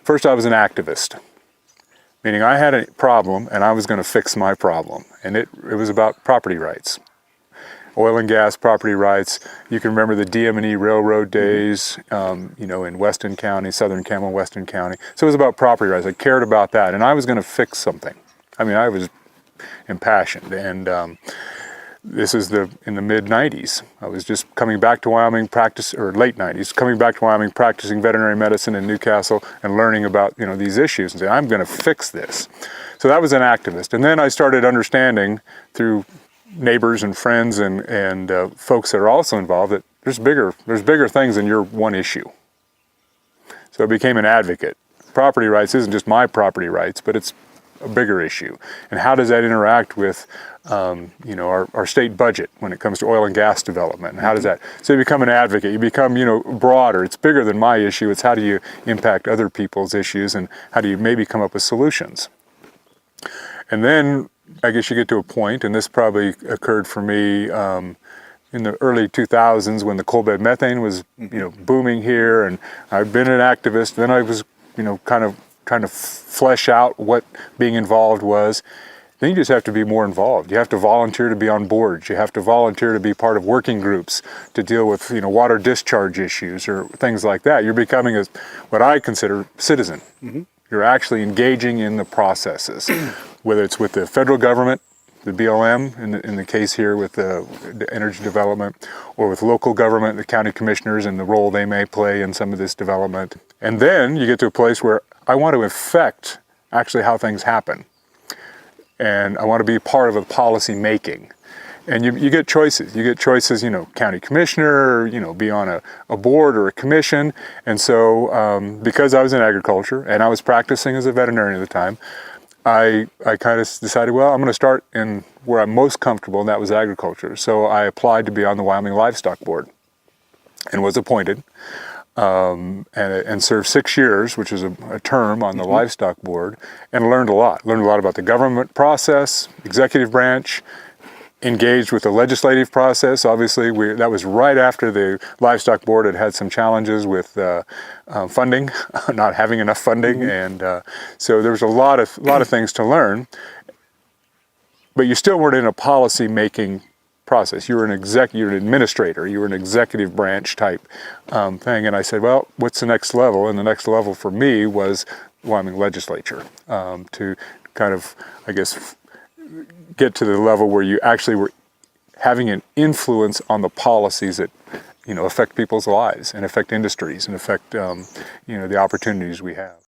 First, I was an activist, meaning I had a problem and I was going to fix my problem. And it was about property rights. Oil and gas property rights. You can remember the DM&E Railroad days, in Weston County, Southern Campbell, Weston County. So it was about property rights. I cared about that, and I was going to fix something. I mean, I was impassioned, and this is in the mid-'90s. I was just coming back to Wyoming late '90s, coming back to Wyoming, practicing veterinary medicine in Newcastle, and learning about these issues, and saying, I'm going to fix this. So that was an activist, and then I started understanding through neighbors and friends and folks that are also involved that there's bigger things than your one issue. So I became an advocate. Property rights isn't just my property rights, but it's a bigger issue. And how does that interact with our state budget when it comes to oil and gas development? And how does that? So you become an advocate. You become broader. It's bigger than my issue. It's how do you impact other people's issues, and how do you maybe come up with solutions? And then I guess you get to a point, and this probably occurred for me in the early 2000s when the coal bed methane was booming here, and I've been an activist. Then I was kind of trying to flesh out what being involved was. Then you just have to be more involved. You have to volunteer to be on boards. You have to volunteer to be part of working groups to deal with water discharge issues or things like that. You're becoming what I consider citizen. Mm-hmm. You're actually engaging in the processes, whether it's with the federal government, the BLM, in the case here with the energy development, or with local government, the county commissioners, and the role they may play in some of this development. And then you get to a place where I want to affect actually how things happen. And I want to be part of the policy making. And you get choices. You get choices, county commissioner, be on a board or a commission. And so because I was in agriculture and I was practicing as a veterinarian at the time, I kind of decided, well, I'm going to start in where I'm most comfortable, and that was agriculture. So I applied to be on the Wyoming Livestock Board and was appointed and served 6 years, which is a term on the Livestock Board, and learned a lot. Learned a lot about the government process, executive branch, engaged with the legislative process. Obviously, that was right after the Livestock Board had some challenges with funding, not having enough funding, and so there was a lot of things to learn. But you still weren't in a policy-making process. You were an administrator. You were an executive branch type thing. And I said, well, what's the next level? And the next level for me was Wyoming Legislature, to kind of, I guess, get to the level where you actually were having an influence on the policies that affect people's lives and affect industries and affect the opportunities we have.